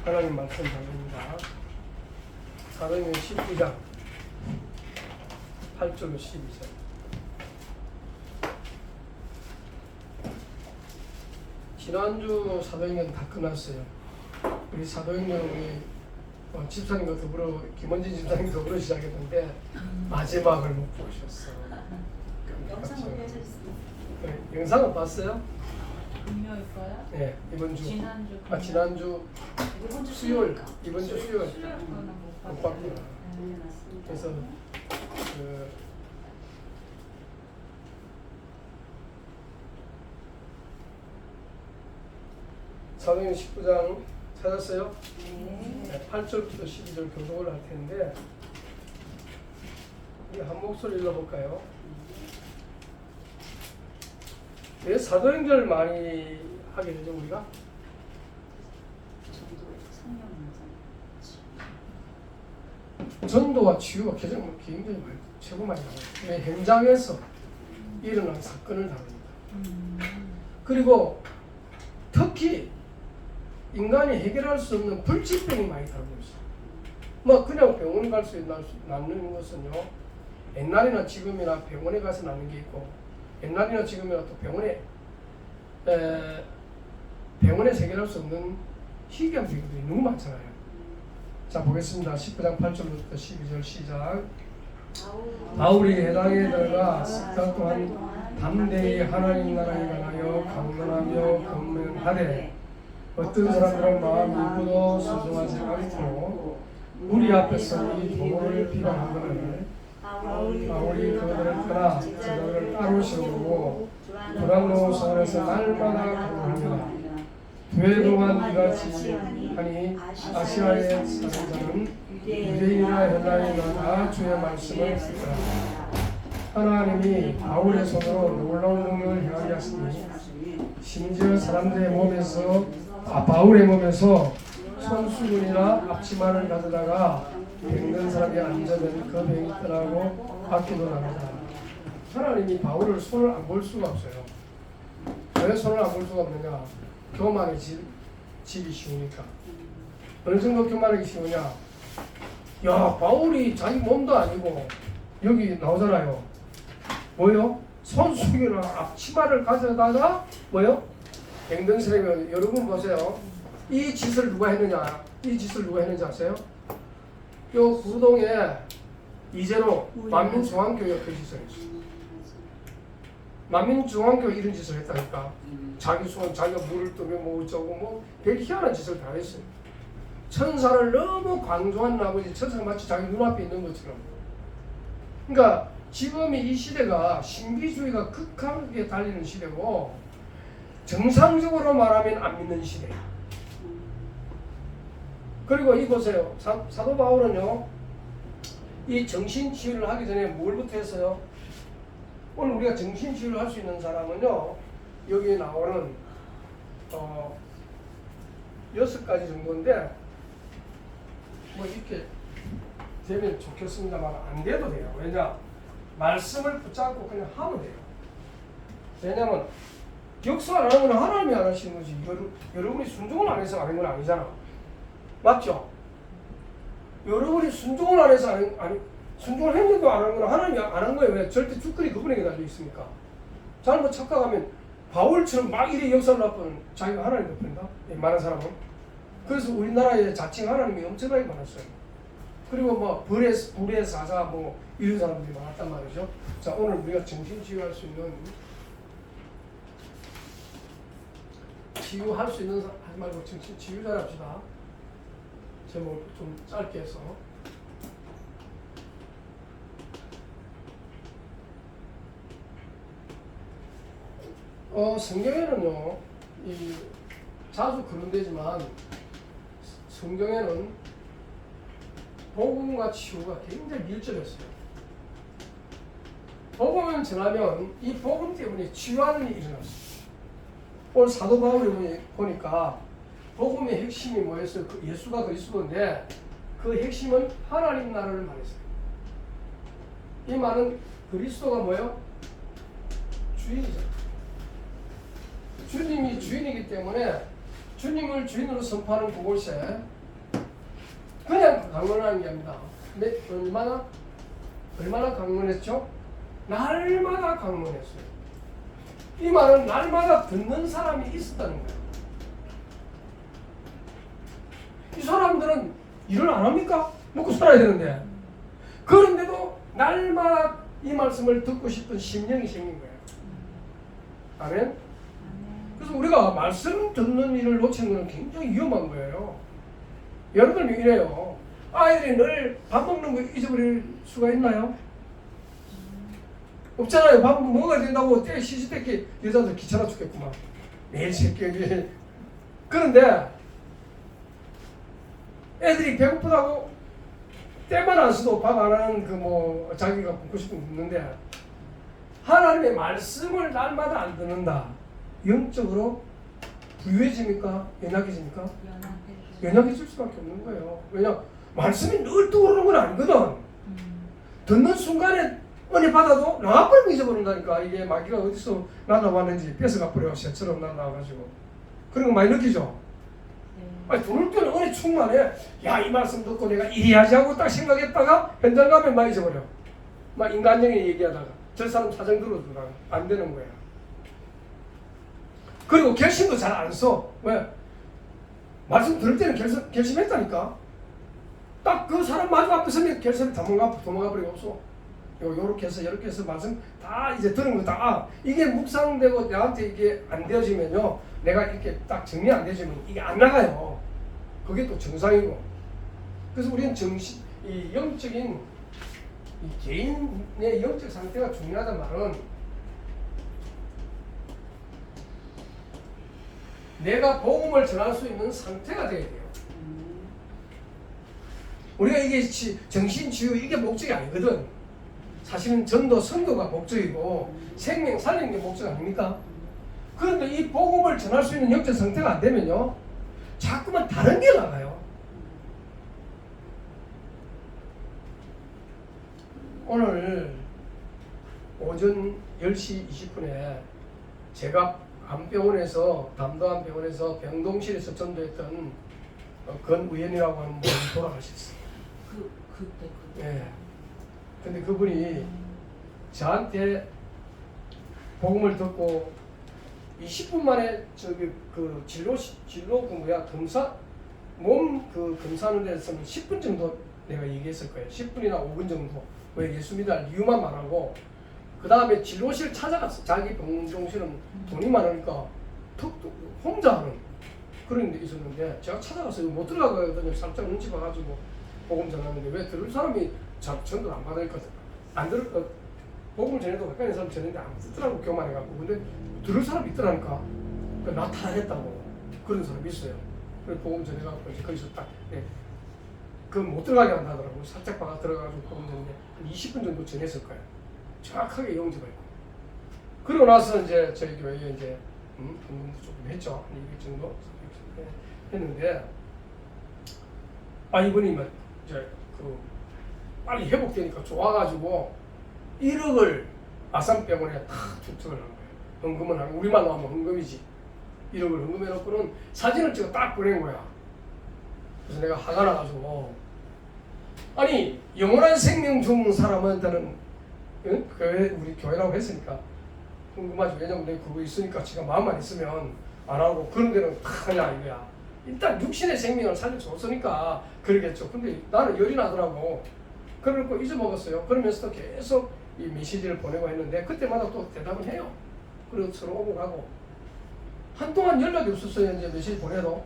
하나님 말씀 전합니다. 사도행전 19장 8절로 12절. 지난주 사도행전 다 끝났어요. 우리 사도행전 우리 집사님과 더불어 김원진 집사님 더불어 시작했는데 마지막을 못 보셨어. 영상 올려주셨어요. 네, 영상은 봤어요? 금요일 거야? 네, 이번 주. 지난주. 지난주 이번 주 수요일, 이번 주 수요일 수요일 거는 못 못 봤어요. 봤구나. 그래서 그 사도행전 19장 찾았어요? 네, 8절부터 12절 교독을 할 텐데 우리 한 목소리 읽어볼까요? 왜 사도행전을 많이 하게 되죠 우리가? 전도와 치유가 굉장히 많이 최고 많이 나와요. 왜 현장에서 일어난 사건을 다룹니다. 그리고 특히 인간이 해결할 수 없는 불치병이 많이 다루고 있어요. 뭐 그냥 병원 갈 수 낫는 것은요. 옛날이나 지금이나 병원에 가서 낫는 게 있고 옛날이나 지금이나 또 병원에서 해결할 수 없는 희귀한 병들이 너무 많잖아요. 자 보겠습니다. 19장 8절부터 12절 시작. 바울이 해당에 들어가 10달 동안 담대히 하나님 나라에 관하여 강론하며 권면하되 어떤 사람들은 마음이 이쁘도 소중하지 않고 우리 앞에서 이 도를 비방하거늘 바울이 그들을 떠나 저들을 따로 세우고 불안노 성원에서 날마다 강론하니라. 두 동안 이같이 하니 아시아의 사람들은 유대인이나 헬라인이나 다 주의 말씀을 듣더라. 하나님이 바울의 손으로 놀라운 능력을 행하게 하시니 심지어 사람들의 몸에서 바울의 몸에서 손수건이나 앞치마를 가져다가 병든 사람이 앉으면 그 병이 떠나고 밖에도 나가더라. 하나님이 바울을 손을 안 볼 수가 없어요. 왜 손을 안 볼 수가 없느냐? 교만의 집이 쉬우니까. 어느 정도 교만하기 쉬우냐? 야, 바울이 자기 몸도 아니고 여기 나오잖아요. 뭐요? 손수건이나 앞치마를 가져다가 뭐요? 병든 사람이 여러분 보세요. 이 짓을 누가 했느냐? 이 짓을 누가 했는지 아세요? 요 구동에 이제로 만민중앙교회가 그 짓을 했어요. 만민중앙교회 이런 짓을 했다니까. 자기 손, 자기가 물을 뜨면 뭐 어쩌고 뭐 되게 희한한 짓을 다 했어요. 천사를 너무 강조한 나머지 천사가 마치 자기 눈앞에 있는 것처럼. 그러니까 지금 이 시대가 신비주의가 극하게 달리는 시대고 정상적으로 말하면 안 믿는 시대야. 그리고 이 보세요. 사도 바울은요. 이 정신치유를 하기 전에 뭘부터 했어요? 오늘 우리가 정신치유를 할 수 있는 사람은요. 여기 나오는 6가지 정도인데 뭐 이렇게 되면 좋겠습니다만 안 돼도 돼요. 왜냐? 말씀을 붙잡고 그냥 하면 돼요. 왜냐면 역사 안 하는 건 하나님이 안 하시는 거지. 여러분이 순종을 안 해서 하는 건 아니잖아. 맞죠? 여러분이 순종을 안 해서 순종을 했는데도 안 하는 건 하나님이 안 한 거예요. 왜? 절대 주권이 그분에게 달려 있으니까. 잘못 착각하면 바울처럼 막 이래 역사를 나쁘는 자기가 하나님 덮는다. 많은 사람은. 그래서 우리나라에 자칭 하나님이 엄청나게 많았어요. 그리고 뭐 불의 사사 뭐 이런 사람들이 많았단 말이죠. 자 오늘 우리가 정신치유할 수 있는 치유할 수 있는 하지 말고 정신치유자 합시다. 제목 좀 짧게 해서. 성경에는요, 자주 그런 데지만 성경에는 복음과 치유가 굉장히 밀접했어요. 복음을 전하면 이 복음 때문에 치유하는 일이 일어났어요. 오늘 사도 바울이 보니까 복음의 핵심이 뭐였어요? 예수가 그리스도인데 그 핵심은 하나님 나라를 말했어요. 이 말은 그리스도가 뭐예요? 주인이죠. 주님이 주인이기 때문에 주님을 주인으로 선포하는 그곳에 그냥 강론하는 게 아닙니다. 얼마나 강론했죠? 날마다 강론했어요. 이 말은 날마다 듣는 사람이 있었다는 거예요. 이 사람들은 일을 안 합니까? 먹고 살아야 되는데. 그런데도 날마다 이 말씀을 듣고 싶은 심령이 생긴 거예요. 아멘? 그래서 우리가 말씀 듣는 일을 놓치는 것은 굉장히 위험한 거예요. 여러분이 이래요. 아이들이 늘 밥 먹는 거 잊어버릴 수가 있나요? 없잖아요. 밥 먹어야 된다고 때 시시때끼 여자들 귀찮아 죽겠구만. 매일 새끼. 그런데 애들이 배고프다고 때만 안 써도 밥 안 하는 그 뭐 자기가 먹고 싶은 거 먹는데 하나님의 말씀을 날마다 안 듣는다. 영적으로 부유해집니까? 연약해집니까? 연약해질 수밖에 없는 거예요. 왜냐? 말씀이 늘 떠오르는 건 아니거든. 듣는 순간에 은혜 받아도 나와버리고 잊어버린다니까. 이게 마귀가 어디서 날아왔는지 뺏어가 버려. 새처럼 날아와가지고. 그런 거 많이 느끼죠? 아니, 들을 때는 은혜 충만해. 야, 이 말씀 듣고 내가 이래야지 하고 딱 생각했다가 현장 가면 막 잊어버려. 막 인간적인 얘기하다가 저 사람 사정 들어주다가 안 되는 거야. 그리고 결심도 잘 안 써. 왜? 말씀 들을 때는 결심했다니까. 딱 그 사람 마주 앞에 서면 결심이 도망가 버리고 없어. 요렇게 해서 이렇게 해서 말씀 다 이제 들은 거 다 이게 묵상되고 나한테 이게 안 되어지면요, 내가 이렇게 딱 정리 안 되어지면 이게 안 나가요. 그게 또 정상이고. 그래서 우리는 이 영적인 이 개인의 영적 상태가 중요하단 말은 내가 복음을 전할 수 있는 상태가 돼야 돼요. 우리가 이게 정신치유 이게 목적이 아니거든. 사실은 전도 선도가 목적이고 생명 살리는 게 목적 아닙니까? 그런데 이 복음을 전할 수 있는 영적 상태가 안 되면요, 자꾸만 다른 게 나가요. 오늘 오전 10시 20분에 제가 암병원에서 담도암 병원에서 병동실에서 전도했던 건의원이라고 하는 분이 돌아가셨어요. 그때. 예. 근데 그분이 저한테 복음을 듣고 20분 만에 저기 그 진로 그 뭐야 검사 몸 그 검사하는 데서는 10분 정도 내가 얘기했을 거예요. 10분이나 5분 정도. 왜 예수입니다 이유만 말하고 그 다음에 진료실 찾아갔어. 자기 병동실은 돈이 많으니까 툭 혼자 하는 그런 데 있었는데 제가 찾아가서 못 들어가거든요. 살짝 눈치 봐가지고 복음 전하는데 왜 들을 사람이 전도를 안 받으니까 안 들을 거 복음을 전해도 가까이 있는 사람 전했는데 안 듣더라고. 교만해갖고. 근데 들을 사람이 있더라니까. 나타나겠다고 그런 사람이 있어요. 그래서 복음 전해갖고 이제 거기서 딱 그 못 들어가게 한다더라고. 살짝 봐가 들어가가지고 복음 전했는데 20분 정도 전했을 거예요. 정확하게 영접을 했고. 그러고 나서 이제 저희 교회에 이제 헌금도 조금 했죠. 200 정도 했는데 이분이 이제 그 빨리 회복되니까 좋아가지고 1억을 아산병원에 다 투척을 한 거예요. 헌금은 하고 우리만 나오면 헌금이지. 1억을 헌금해놓고는 사진을 찍어 딱 보낸 거야. 그래서 내가 화가 나가지고 아니 영원한 생명 준 사람한테는 우리 교회라고 했으니까 궁금하지. 왜냐면 내가 그거 있으니까 지금 마음만 있으면 안 하고 그런 데는 다 하냐 이거야. 일단 육신의 생명을 살려줬으니까 그러겠죠. 근데 나는 열이 나더라고. 그러고 잊어먹었어요. 그러면서도 계속 이 메시지를 보내고 했는데 그때마다 또 대답을 해요. 그리고 서로 오고 가고 한동안 연락이 없었어요. 이제 메시지 보내도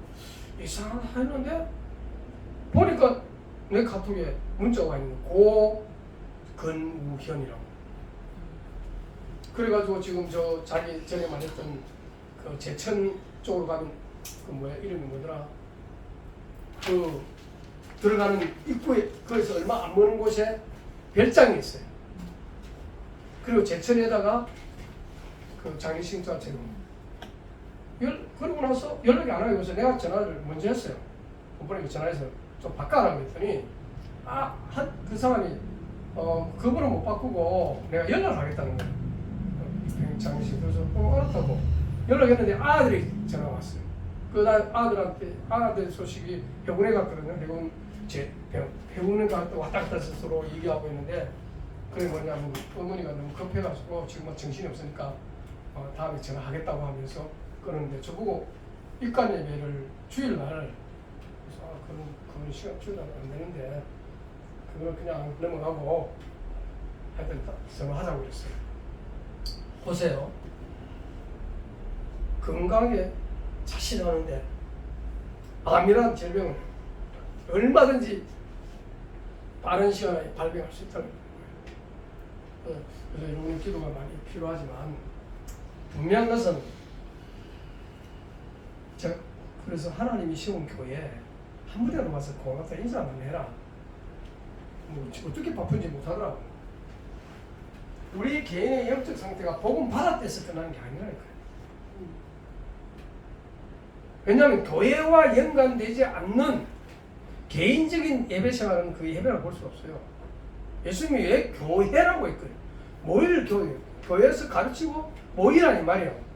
이상하다 했는데 보니까 내 카톡에 문자가 있는 고근우현이라고. 그래가지고 지금 저 자기 전에 말했던 그 제천 쪽으로 가면 그 뭐야 이름이 뭐더라? 그 들어가는 입구에 거기서 얼마 안 먼 곳에 별장이 있어요. 그리고 제천에다가 그 장례식장 제공. 그러고 나서 연락이 안 와요. 그래서 내가 전화를 먼저 했어요. 본부에 전화해서 좀 바꿔라고 했더니 그 사람이 그분은 못 바꾸고 내가 연락을 하겠다는 거예요. 장례식. 그래서 알았다고 연락했는데 아들이 전화 왔어요. 그 아들한테 아들 소식이 병원에 갔거든요. 병원 배우는 것 같다 왔다 갔다 스스로 얘기하고 있는데 그게 뭐냐면 어머니가 너무 급해가지고 지금 정신이 없으니까 다음에 전화하겠다고 하면서 그러는데 저보고 입간 예배를 주일날 그래서 그런 시간 주일날 안 되는데 그걸 그냥 넘어가고 하여튼 전화하자고 그랬어요. 보세요. 건강에 자신하는데 암이라는 질병은 얼마든지 빠른 시간에 발병할 수 있다는 거예요. 그래서 여러분의 기도가 많이 필요하지만 분명한 것은 그래서 하나님이 세운 교회에 한 무대로 와서 고맙다 인사만 해라. 뭐 어떻게 바쁜지 못하더라고. 우리 개인의 영적 상태가 복음 받았대서 끝나는 게 아니라니까요. 왜냐하면 교회와 연관되지 않는 개인적인 예배 생활은 그 예배라고 볼 수 없어요. 예수님이 왜 교회라고 했거든요. 모일 교회, 교회에서 가르치고 모이라는 말이에요.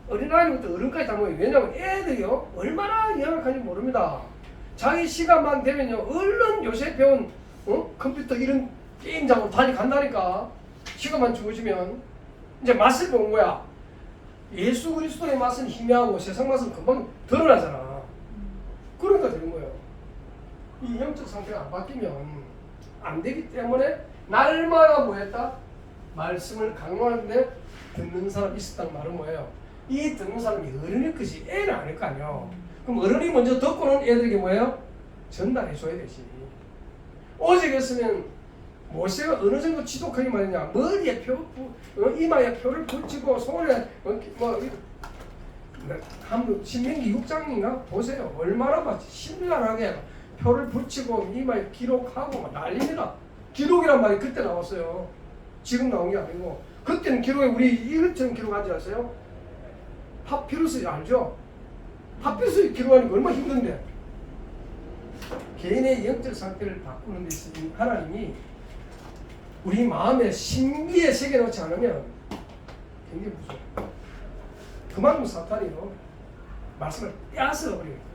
어린아이부터 어른까지 다 모여요. 왜냐하면 애들이요 얼마나 영악한지 모릅니다. 자기 시간만 되면요 얼른 요새 배운 컴퓨터 이런 게임장으로 다니간다니까. 시간만 주어지면 이제 맛을 본 거야. 예수 그리스도의 맛은 희미하고 세상 맛은 금방 드러나잖아. 그러니까 되는 거예요. 이 영적 상태가 안 바뀌면 안 되기 때문에 날마다 뭐 했다? 말씀을 강론하는데 듣는 사람이 있었다는 말은 뭐예요? 이 듣는 사람이 어른일 것이 애는 아닐 거 아니에요. 그럼 어른이 먼저 듣고는 애들에게 뭐예요? 전달해 줘야 되지. 오직했으면 모세가 어느 정도 지독하게 말했냐? 머리에 이마에 표를 붙이고 손에 신명기 6장인가 보세요. 얼마나 막 신랄하게 표를 붙이고 이마에 기록하고 막 난립니다. 기록이란 말이 그때 나왔어요. 지금 나온 게 아니고 그때는 기록에 우리 이것처럼 기록하지 않았어요? 파피루스 알죠? 파피루스 기록하는 거 얼마나 힘든데. 개인의 영적 상태를 바꾸는 데 있어 하나님이 우리 마음에 신비에 새겨놓지 않으면 굉장히 무서워요. 그만큼 사탄이요 말씀을 빼앗아버려요.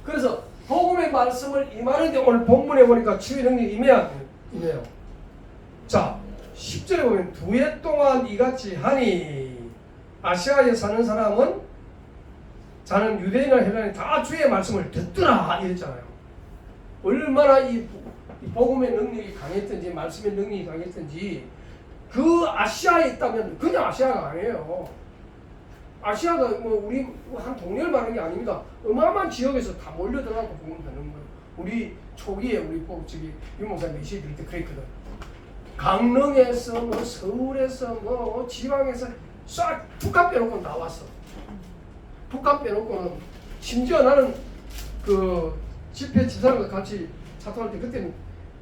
그래서 복음의 말씀을 임하는데 오늘 본문에 보니까 치유의 능력이 임해요. 자 10절에 보면 2해 동안 이같이 하니 아시아에 사는 사람은 자는 유대인이나 헬라인 다 주의 말씀을 듣더라 이랬잖아요. 얼마나 이 복음의 능력이 강했든지 말씀의 능력이 강했든지 그 아시아에 있다면 그냥 아시아가 아니에요. 아시아가 뭐 우리 한 동네를 말하는 게 아닙니다. 어마어마한 지역에서 다 몰려들어가고 보면 되는 거예요. 우리 초기에 우리 저기 유목사 메시지 들을 때 그랬거든. 강릉에서 뭐 서울에서 뭐 지방에서 싹 북한 빼놓고는 다 왔어. 북한 빼놓고는 심지어 나는 그 집회 집사람과 같이 차 타고 때 그때는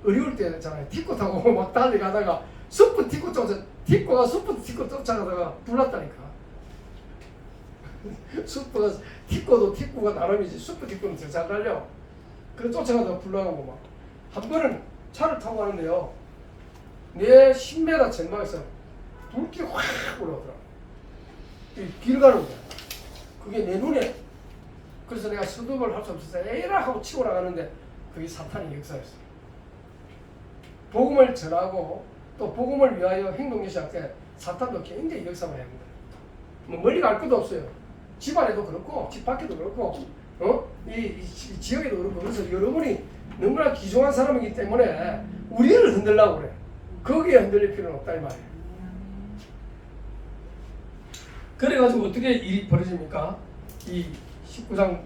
어려울 때잖아요. 티코 타고 막 달려가다가 숲부 티코 쫓아 티코가 숲부 티코 쫓아가다가 불났다니까. 숲부가 티코도 티코가 나름이지 숲부 티코는 더 잘 달려. 그래 쫓아가다가 불나가고 막 한 번은 차를 타고 가는데요. 내 10m 전방에서 불길이 확 올라오더라. 길 가는 거야. 그게 내 눈에. 그래서 내가 서두를 할 수 없어서 에라 하고 치고 나가는데 그게 사탄의 역사였어. 복음을 전하고 또 복음을 위하여 행동하기 시작할 때 사탄도 굉장히 역사를 해야 합니다. 뭐 멀리 갈 것도 없어요. 집 안에도 그렇고 집 밖에도 그렇고 이 지역에도 그렇고. 그래서 여러분이 너무나 귀중한 사람이기 때문에 우리를 흔들려고 그래. 거기에 흔들릴 필요는 없다 이 말이에요. 그래가지고 어떻게 일이 벌어집니까? 이 19장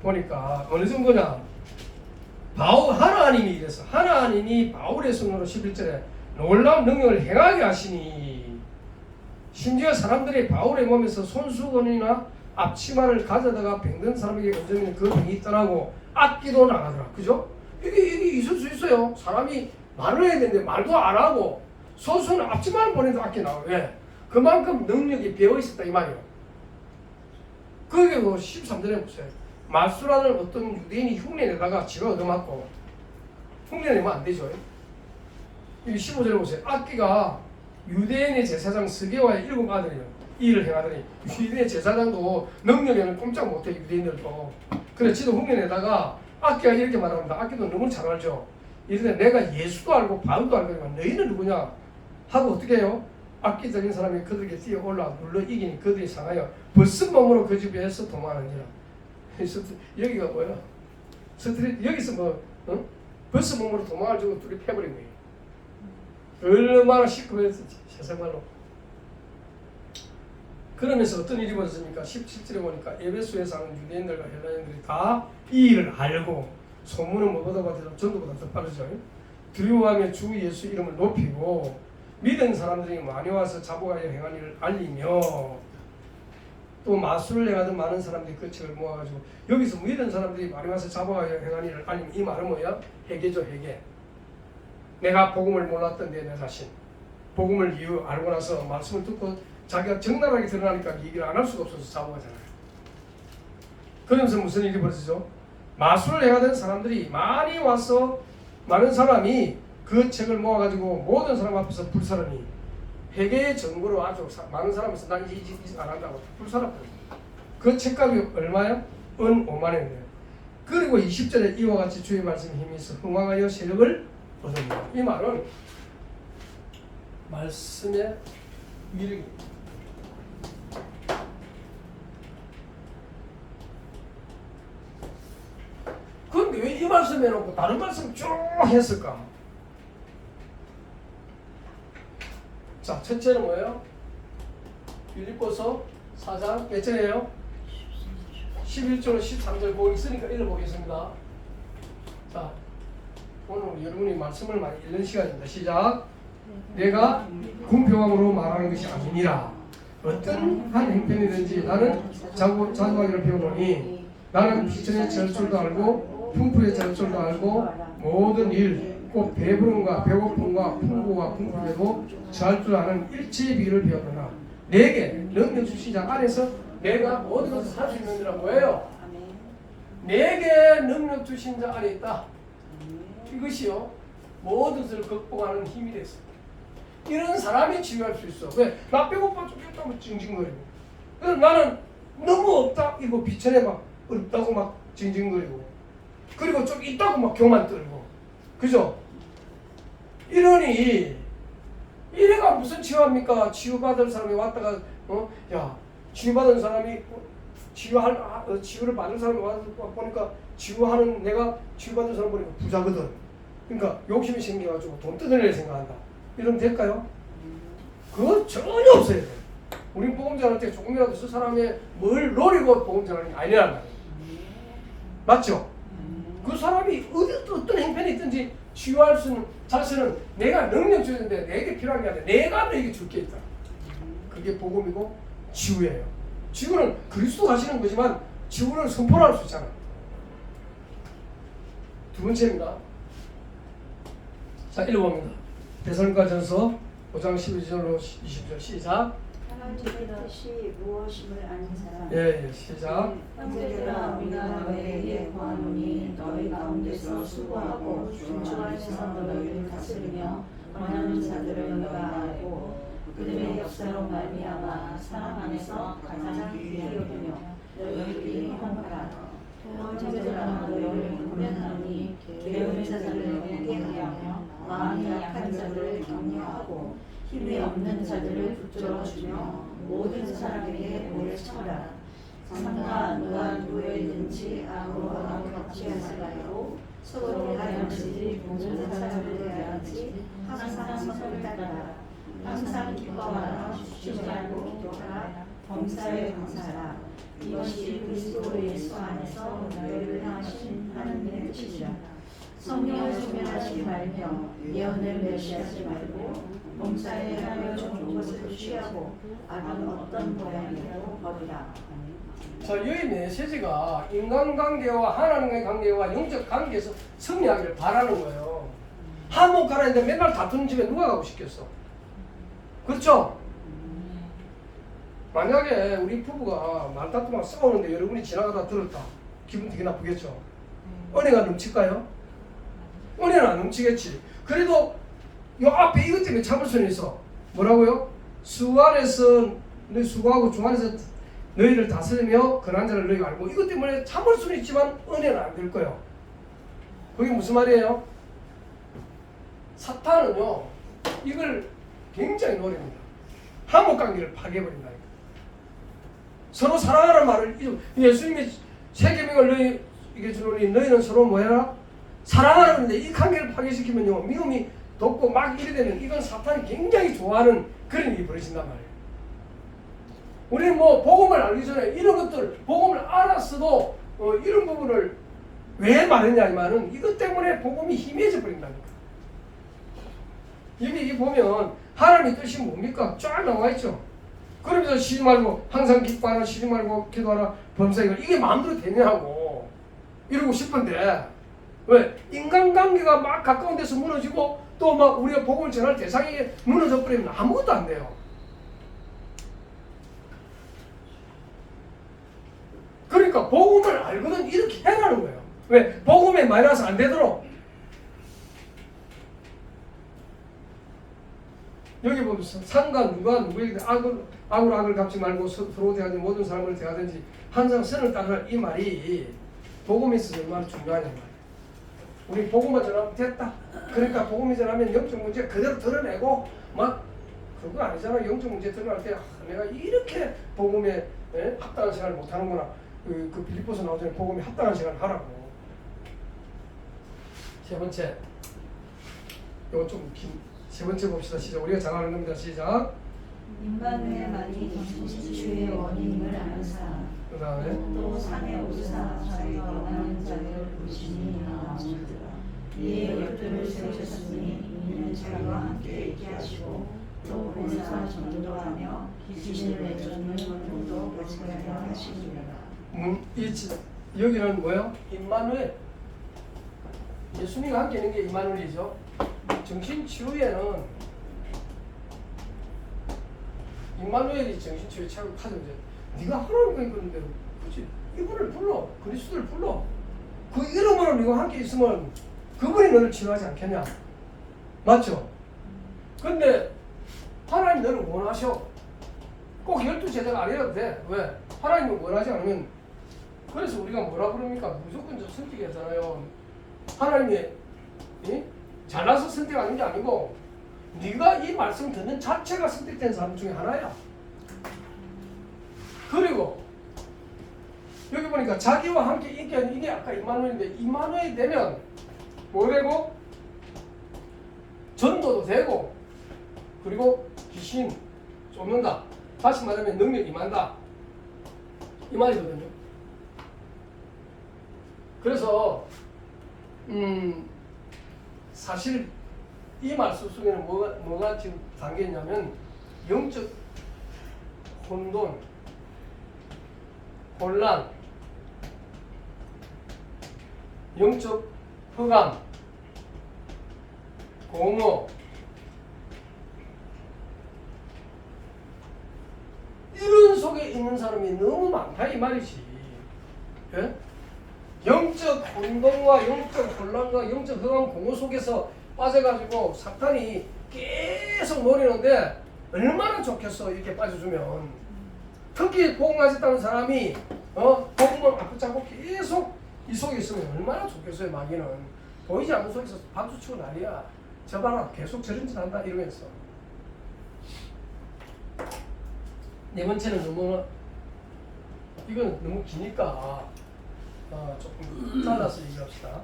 보니까 어느 정도냐. 하나님이 이래서 하나님이 바울의 손으로 11절에 놀라운 능력을 행하게 하시니 심지어 사람들이 바울의 몸에서 손수건이나 앞치마를 가져다가 병든 사람에게 얹으면 그 병이 떠나고 악기도 나가더라. 그죠? 이게 있을 수 있어요. 사람이 말을 해야 되는데 말도 안 하고 손수건 앞치마를 보내도 악기 나와요. 왜? 그만큼 능력이 배어 있었다 이 말이에요. 그게 뭐 13절에 보세요. 말수라는 어떤 유대인이 흉내내다가 지가 얻어맞고 흉내내면 안 되죠. 여기 15절에 보세요. 악기가 유대인의 제사장 스게와의 7 아들이요. 이 일을 행하더니 유대인의 제사장도 능력에는 꼼짝 못해. 유대인들도 그래 지도 후면에다가 악기가 이렇게 말합니다. 악기도 너무 잘 알죠. 이런데 내가 예수도 알고 바울도 알고 너희는 누구냐 하고 어떻게 해요? 악기적인 사람이 그들에게 뛰어 올라 눌러 이기니 그들이 상하여 벗은 몸으로 그 집에서 도망하느니라. 여기가 뭐야? 스트릿 여기서 뭐 벗은 몸으로 도망을 주고 둘이 패버린 거예요. 얼마나 시끄러웠을지 세상말로. 그러면서 어떤 일이 벌어졌습니까? 17절에 보니까 에베소에 사는 유대인들과 헬라인들이 다 이 일을 알고 소문은 뭐보다 받아서 전도보다 더 빠르죠. 두려워하며 주 예수 이름을 높이고 믿은 사람들이 많이 와서 자복하여 행한 일을 알리며 또 마술을 행하던 많은 사람들이 그 책을 모아가지고 여기서 믿은 사람들이 많이 와서 자복하여 행한 일을 알리며 이 말은 뭐야? 회개죠, 회개. 내가 복음을 몰랐던 내 자신 복음을 이유 알고 나서 말씀을 듣고 자기가 적나라하게 드러나니까 얘기를 안 할 수가 없어서 자복하잖아요. 그러면서 무슨 일이 벌어지죠? 마술을 행하던 사람들이 많이 와서 많은 사람이 그 책을 모아가지고 모든 사람 앞에서 불사르니 회개의 증거로 아주 많은 사람에서 난 이제 안 한다고 불사랐거든요. 그 책값이 얼마야? 은 5만 원이에요. 그리고 20절에 이와 같이 주의 말씀에 힘이 있어 흥왕하여 세력을 얻었다. 이 말은 말씀의 위력입니다. 그런데 왜 이 말씀 해놓고 다른 말씀 쭉 했을까? 자, 첫째는 뭐예요? 빌립보서 4장 몇 절이에요? 11절 13절 보고 있으니까 읽어보겠습니다. 자, 오늘 여러분이 말씀을 많이 읽는 시간입니다. 시작. 내가 궁평함으로 말하는 것이 아니니라. 어떤 한 행편이든지 나는 자고하기를 배우노니 나는 비천의 절줄도 알고 풍부의 절줄도 알고 모든 일 곧 배부름과 배고픔과 풍부와 풍부에도 잘 줄 아는 일체의 비를 배웠노라. 내게 능력 주신 자 안에서 내가 모든 것을 할 수 있는 이라 뭐예요? 내게 능력 주신 자 안에 있다. 이것이요 모든 것을 극복하는 힘이 됐어. 이런 사람이 치유할 수 있어. 왜? 나 배고파 죽겠다고 징징거리고 그래서 나는 너무 없다 이거 비천에 막 없다고 막 징징거리고 그리고 좀 있다고 막 교만 떨고 그죠? 이러니 이래가 무슨 치유합니까? 치유받을 사람이 왔다가 야 치유받은 사람이 치유를 받을 사람이 와서 보니까 치유하는 내가 치유받은 사람 보니까 부자거든. 그러니까 욕심이 생겨가지고 돈 뜯어낼 생각한다. 이러면 될까요? 그거 전혀 없어야 돼. 우리 복음 전할 때 조금이라도 저 사람의 뭘 노리고 복음 전하는 게 아니란 말이에요. 맞죠? 그 사람이 어떤 행편이 있든지 치유할 수 있는 자신은 내가 능력 주는데 내게 필요한 게 아니라 내가 너에게 줄 게 있다. 그게 복음이고 치유예요. 치유는 그리스도 하시는 거지만 치유를 선포할 수 있잖아. 두 번째입니다. 자, 읽어봅니다. 데살로니가전서 5장 12절로 20절 시작. 하나님의 뜻이 무엇임을 아는 사람. 예, 시작. 형제들아 우리가 너희에게 구하노니 너희 가운데서 수고하고 중추안에서 너희를 다스리며 권하는 자들을 너희가 알고 그들의 역사로 말미암아 사람 안에서 가장 귀히 여기며 너희들이 헌하라. 형제들아 너희를 권면하노니 게으른 자들을 회개하며 마음이 약한 자들을 격려하고 힘이 없는 자들을 붙들어주며 모든 사람에게 오래 참으라. 상가 누가 누구에든지 아무거나 같이 하지 말고 서로 하염지 모든 사람을 대하지 항상 선을 따르라. 항상 기뻐하라. 쉬지 말고 기도하라. 범사에 감사하라. 이것이 그리스도 예수 안에서 너희를 향하신 하나님의 뜻이라. 성령을 소멸하지 말며 예언을 멸시하지 말고 범사에 하며 좋은 것을 취하고 악은 어떤 모양이라도 버리라. 자, 여기 메시지가 인간관계와 하나님과의 관계와 영적 관계에서 승리하기를 바라는 거예요. 한몫 가라 했는데 맨날 다투는 집에 누가 가고 싶겠어? 그렇죠? 만약에 우리 부부가 말다툼하고 싸우는데 여러분이 지나가다 들었다. 기분 되게 나쁘겠죠? 은혜가 넘칠까요? 은혜는 안 넘치겠지. 그래도 요 앞에 이것 때문에 참을 수는 있어. 뭐라고요? 수 안에서 너 수고하고 중 안에서 너희를 다스리며 그런 자를 너희가 알고 이것 때문에 참을 수는 있지만 은혜는 안 될 거예요. 그게 무슨 말이에요? 사탄은요 이걸 굉장히 노립니다. 한목관계를 파괴해버린다니까. 서로 사랑하라는 말을 예수님이 세 계명을 너희에게 주노니 너희는 서로 뭐해라? 사랑하라는데 이 관계를 파괴시키면요 미움이 돋고 막 이래 되면 이건 사탄이 굉장히 좋아하는 그런 일이 벌어진단 말이에요. 우리는 뭐 복음을 알기 전에 이런 것들 복음을 알았어도 이런 부분을 왜 말했냐면은 이것 때문에 복음이 희미해져 버린다니까. 여기 보면 하나님의 뜻이 뭡니까? 쫙 나와 있죠. 그러면서 쉬지 말고 항상 기뻐하라, 쉬지 말고 기도하라, 범사에 이게 마음대로 되냐고 이러고 싶은데 왜? 인간관계가 막 가까운 데서 무너지고 또 막 우리가 복음을 전할 대상이 무너져 버리면 아무것도 안 돼요. 그러니까 복음을 알거든 이렇게 해라는 거예요. 왜? 복음에 마이너스 안 되도록. 여기 보면 상과 누가 누구에게 악을 갚지 말고 서로 대하지 모든 사람을 대하든지 항상 선을 따르라 이 말이 복음에 있어서 얼마나 중요하냐 말이에요. 우리 복음만 전하면 됐다. 그러니까 복음이 전하면 영적 문제 그대로 드러내고 막 그거 아니잖아. 영적 문제 드러날 때 내가 이렇게 복음에 합당한 생활을 못하는구나. 그 빌립보서 나오잖아요. 복음에 합당한 생활을 하라고. 세 번째, 이거 좀 긴. 세 번째 봅시다. 시작. 우리가 잘 아는 겁니다. 시작. 임마누엘만이 주의 원인을 아는 사람. 그 다음에 또 산에 오르사 자기가 원하는 자를 부르시니 나오더라. 이에 열두를 세우셨으니 이는 자기와 함께 있게 하시고 또 보내사 전도하며 귀신을 내쫓는 문도 가지게 하시니라. 여기는 뭐예요? 임마누엘. 예수님과 함께 있는 게 임마누엘이죠. 정신치유에는 임마누엘이 정신치유의 최고 카드인데 네가 하나님과 있는데 그렇지 이분을 불러 그리스도를 불러 그 이름으로 네가 함께 있으면 그분이 너를 치유하지 않겠냐? 맞죠? 근데 하나님 너를 원하셔. 꼭 12제자가 아니라도 돼. 왜? 하나님을 원하지 않으면 그래서 우리가 뭐라 그럽니까? 무조건 저 선택하잖아요. 하나님이 잘나서 선택하는 게 아니고 네가 이 말씀 듣는 자체가 선택된 사람 중에 하나야. 그리고 여기 보니까 자기와 함께 있게 하는 이게 아까 임마누엘인데 임마누엘이 되면 뭐 되고? 전도도 되고 그리고 귀신 쫓는다. 다시 말하면 능력이 임한다. 이 말이거든요. 그래서 사실 이 말씀 속에는 뭐가 지금 담겨있냐면 영적 혼돈, 혼란, 영적 허감, 공허 이런 속에 있는 사람이 너무 많다 이 말이지. 예? 영적 혼돈과 영적 혼란과 영적 허감 공허 속에서 빠져가지고 사탄이 계속 노리는데 얼마나 좋겠어 이렇게 빠져주면. 특히 복음하셨다는 사람이 복음을 앞붙잡고 계속 이 속에 있으면 얼마나 좋겠어요. 마귀는 보이지 않는 속에서 박수 치고 난리야. 저 봐라 계속 저런 짓 한다 이러면서. 네 번째는 이건 너무 기니까 조금 잘라서 얘기합시다.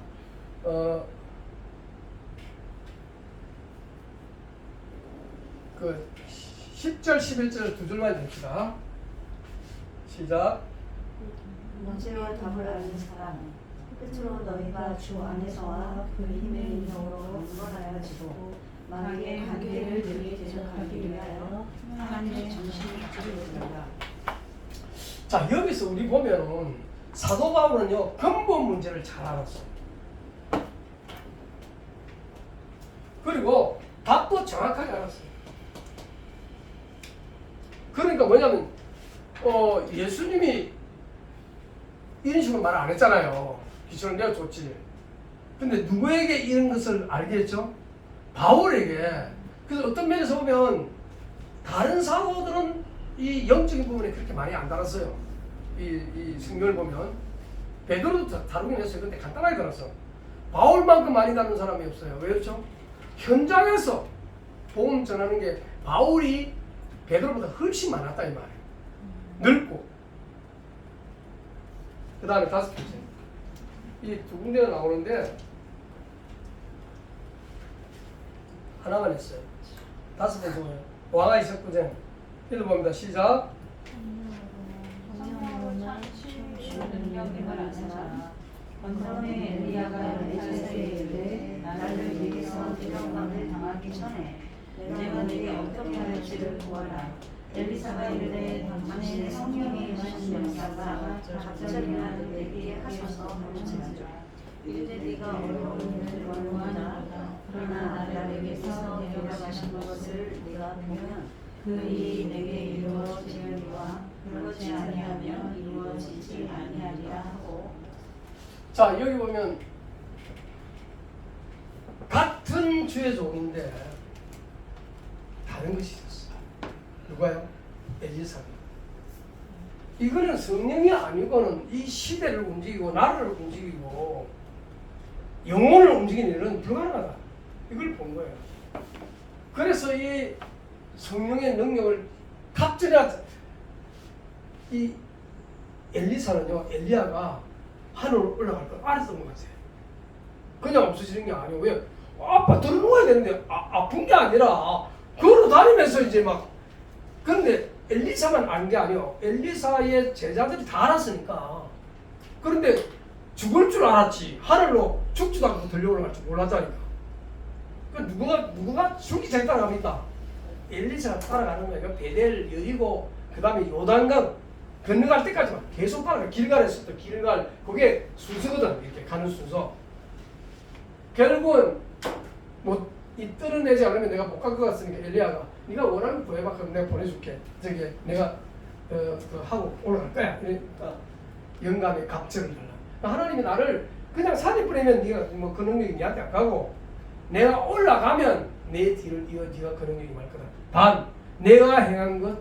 그 10절 11절 두 줄만 읽읍시다. 시작. 문제와 답을 아는 사람 끝으로 너희가 주 안에서와 그 힘의 능력으로 건강하여지고 마귀의 관계를 늘리 대적하기 위하여 하나님의 정신을 가지고있다. 자 여기서 우리 보면은 사도 바울은요 근본 문제를 잘 알았어요. 그리고 답도 정확하게 알았어요. 그러니까 뭐냐면 예수님이 이런 식으로 말 안 했잖아요. 기초는 내가 줬지. 근데 누구에게 이런 것을 알게 했죠? 바울에게. 그래서 어떤 면에서 보면 다른 사도들은 이 영적인 부분에 그렇게 많이 안 달았어요. 이 성경을 보면 베드로도 다루긴 했어요. 근데 간단하게 다뤘어. 바울만큼 많이 다룬 사람이 없어요. 왜 그렇죠? 현장에서 복음 전하는 게 바울이 베드로보다 훨씬 많았다 이 말이에요. 넓고. 그 다음에 다섯 번째. 이 두 군데가 나오는데 하나만 했어요. 다섯 번째 뭐예요? 왕아 이석구쟁. 읽어봅니다. 시작. 건너에 엘리야가 엘리사에게 이르되 나를 네게서 대적함을 당하기 전에 내가 네게 어떻게 할지를 구하라. 엘리사가 이르되 당신의 성령이 임하신 역사가 갑자기나 내게 하셔서 넘치니라. 이르되 네가 어려운 일을 원하나 그러나 나에게서 데려가신 것을 네가 보면 그 일이 내게 이루어지려니와 그렇지 아니하면 이루어지지 아니하리라 하고. 자, 여기 보면 같은 주의 종인데 다른 것이 있었어요. 누가요? 엘리사가. 이거는 성령이 아니고는 이 시대를 움직이고 나라를 움직이고 영혼을 움직이는 일은 불가능하다. 이걸 본 거예요. 그래서 이 성령의 능력을 갑자기 이 엘리사는요, 엘리야가 하늘로 올라갈 걸 알았던 것 같아요. 그냥 없어지는 게 아니고, 왜? 아빠 들어 누워야 되는데 아픈 게 아니라 걸어 다니면서 이제 막. 그런데 엘리사만 아는 게 아니에요. 엘리사의 제자들이 다 알았으니까. 그런데 죽을 줄 알았지 하늘로 죽지도 않고 들려 올라갈 줄 몰랐다니까. 누구가 죽기 전에 따라갑니까? 엘리사가 따라가는 거예요. 베델, 여리고, 그 다음에 요단강 건너갈 때까지만 계속 따라가. 길갈에서부터 길갈, 그게 순서거든. 이렇게 가는 순서. 결국은 뭐 이 뚫어내지 않으면 내가 못 갈 것 같으니까 엘리야가 네가 원하는 거 구해봐. 그럼 내가 보내줄게. 저기 내가 하고 올라갈 거야. 그러니까 영감의 갑절을 달라. 하나님이 나를 그냥 산에 뿌리면 네가 뭐 그 능력이 네한테 안 가고, 내가 올라가면 내 뒤를 이어 네가 그 능력이 말 거다. 단 내가 행한 것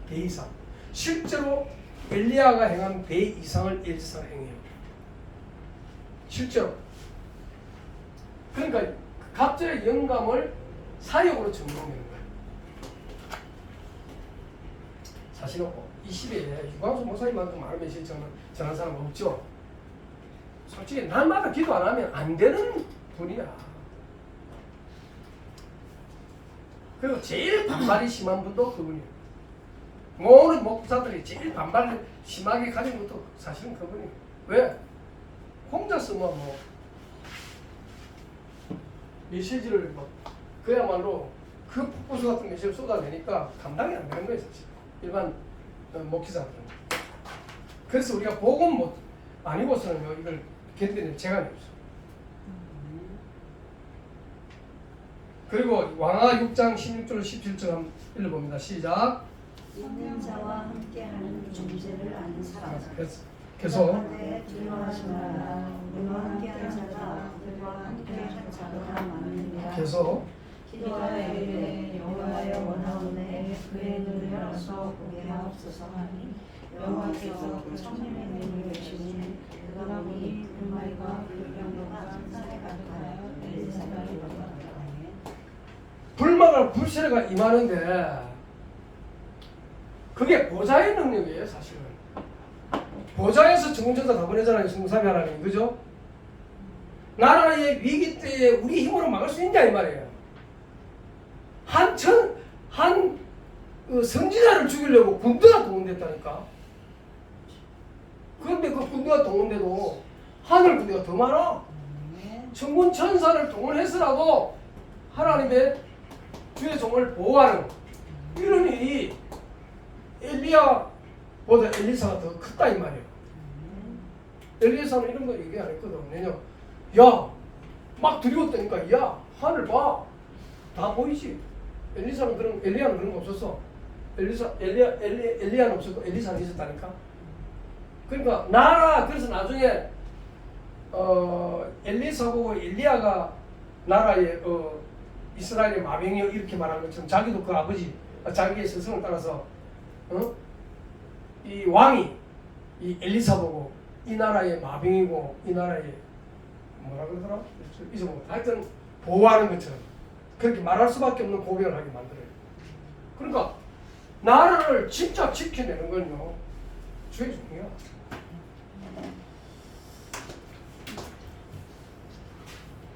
배 이상. 실제로 엘리야가 행한 배 이상을 엘리사가 행해요. 실제로. 그러니까 갑절의 영감을 사역으로 전공하는 거예요. 사실 이 시대에 유광수 목사님만큼 마음의 실천을 전한 사람 없죠. 솔직히 날마다 기도 안 하면 안 되는 분이야. 그리고 제일 반발이 심한 분도 그분이에요. 모든 목사들이 제일 반발을 심하게 가진 것도 사실은 그분이에요. 왜? 혼자서 뭐 메시지를 막 그야말로 그 폭포수 같은 메시지를 쏟아내니까 감당이 안 되는 거예요, 사실. 일반 목회자들은. 그래서 우리가 복음 못 아니고서는 이걸 견디는 재간이 없어. 그리고 왕하 6장 16절 17절 한번 읽어봅니다. 시작. 있는 자와 함께하는 존재를 아는 사람. 계속. 두려워하지 말라. 우리와 함께한 자가 그들과 함께한 자보다 많으니라. 계속. 기도하여 이르되 여호와여 원하오니 그의 눈을 열어서 보게 하옵소서 하니 여호와께서 그 청년의 눈을 여시니 그가 보니 불말과 불병거가 산에 가득하여 엘리사가 이르렀다. 불마가 불세례가 임하는데 그게 보좌의 능력이에요, 사실은. 보좌에서 정전자 다 보내잖아요, 성삼위 하나님, 그죠? 나라의 위기 때에 우리 힘으로 막을 수 있냐 이 말이에요. 한 선지자를 죽이려고 군대가 동원됐다니까. 그런데 그 군대가 동원돼도 하늘 군대가 더 많아. 천군 천사를 동원해서라도 하나님의 주의 종을 보호하는 이런 일이 엘리야보다 엘리사가 더 크다 이 말이에요. 엘리사는 이런 거 얘기 안 했거든. 왜냐, 막 두려웠다니까. 야, 하늘 봐, 다 보이지. 엘리야는 그런 거 없었어. 엘리야는 없었고 엘리사는 있었다니까. 그러니까 그래서 나중에 엘리사 보고 엘리야가 나라의 이스라엘의 마병이요 이렇게 말한 것처럼 자기도 그 아버지 자기의 스승을 따라서 이 왕이 이 엘리사 보고 이 나라의 마병이고 이 나라의 뭐라 그러더라? 잊어먹었다. 하여튼 보호하는 것처럼 그렇게 말할 수밖에 없는 고백을 하게 만들어요. 그러니까 나라를 진짜 지켜내는 건요 주의 종이야.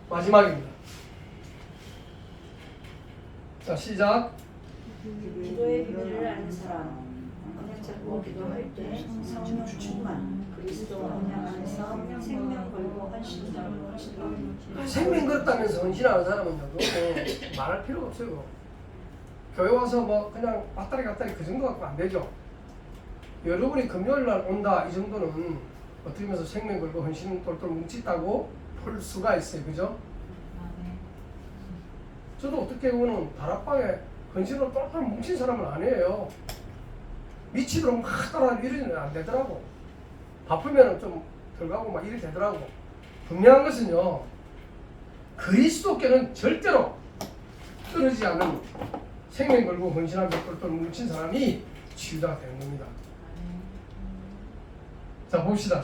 마지막입니다. 자 시작. 기도의 비밀을 아는 사람 언약 잡고 기도할 때 성령 충만 그리스도 언약 안에서 생명 걸고 헌신하는 생명 걸었다면서 헌신하는 사람은 뭐 말할 필요가 없어요. 교회 와서 뭐 그냥 왔다리 갔다리 그 정도 갖고 안 되죠. 여러분이 금요일 날 온다 이 정도는 어떻게 보면 생명 걸고 헌신 똘똘 뭉쳤다고 볼 수가 있어요. 그죠? 저도 어떻게 보면 다락방에 헌신으로 똘똘 뭉친 사람은 아니에요. 미치도록 막 따라 이러지는 안 되더라고. 바쁘면 좀 덜 가고 막 이래 되더라고. 분명한 것은요, 그리스도께는 절대로 떨어지지 않는 생명 걸고 헌신하며 똘똘 뭉친 사람이 치유자가 되는 겁니다. 자 봅시다.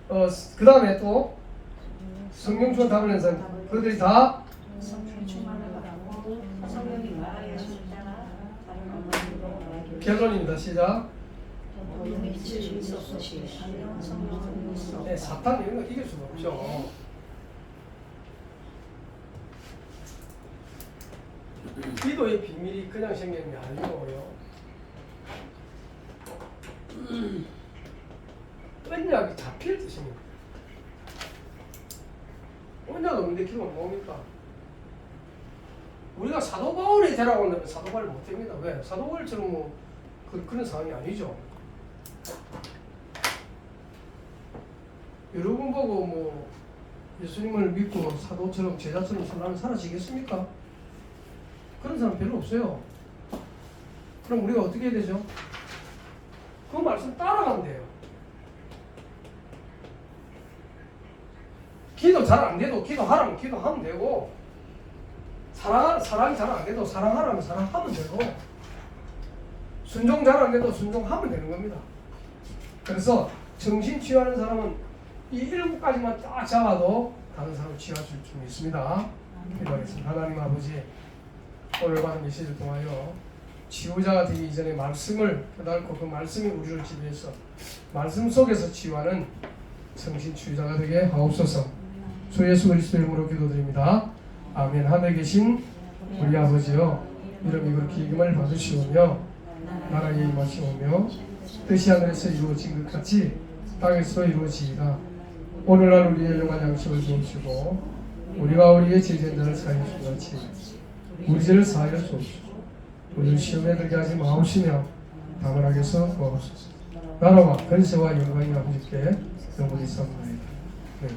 그 다음에 또 성령 충만 답을 낸 사람, 그들이 다 성령 충만을 받고 성령이 말하게 하실 때나 다른 언어로 말하기를 결론입니다. 시작. 도움이 미칠 수 없으시 아니면 성령을 있어 네, 사탄 이런 거 이길 수가 없죠. 기도의 비밀이 그냥 생기는 게 아니고요. 언약이 잡힐 때 생깁니다. 언약 없는데 기도가 뭡니까? 우리가 사도 바울이 되라고 한다면 사도 바울이 못 됩니다. 왜? 사도 바울처럼 뭐 그런 상황이 아니죠. 여러분 보고 뭐 예수님을 믿고 사도처럼 제자처럼 살라면 살아지겠습니까? 그런 사람 별로 없어요. 그럼 우리가 어떻게 해야 되죠? 그 말씀 따라가면 돼요. 기도 잘 안 돼도 기도하라면 기도하면 되고, 사랑이 잘 안 돼도 사랑하라면 사랑하면 되고, 순종 잘 안 돼도 순종하면 되는 겁니다. 그래서 정신 치유하는 사람은 이 7가지만 딱 잡아도 다른 사람을 치유할 수 있습니다. 기도하겠습니다. 하나님 아버지, 오늘 받은 메시지를 통하여 치유자가 되기 이전에 말씀을 깨닫고 그 말씀이 우리를 지배해서 말씀 속에서 치유하는 정신 치유자가 되게 하옵소서. 주 예수 그리스도 이름으로 기도드립니다. 아멘. 하늘에 계신 우리 아버지여, 이름이 그렇게 기름을 받으시오며 나라에 임하시오며 뜻이 하늘에서 이루어진 것 같이 땅에서 이루어지이다. 오늘날 우리의 영원한 양식을 주옵시고 우리가 우리의 제자들을 사하여 준 같이 우리 죄를 사하여 주옵시고 우리를 시험에 들게 하지 마옵시며 다만 하게서 구하옵소서. 나라와 권세와 영광이 아버지께 영원히 있사옵나이다. 네.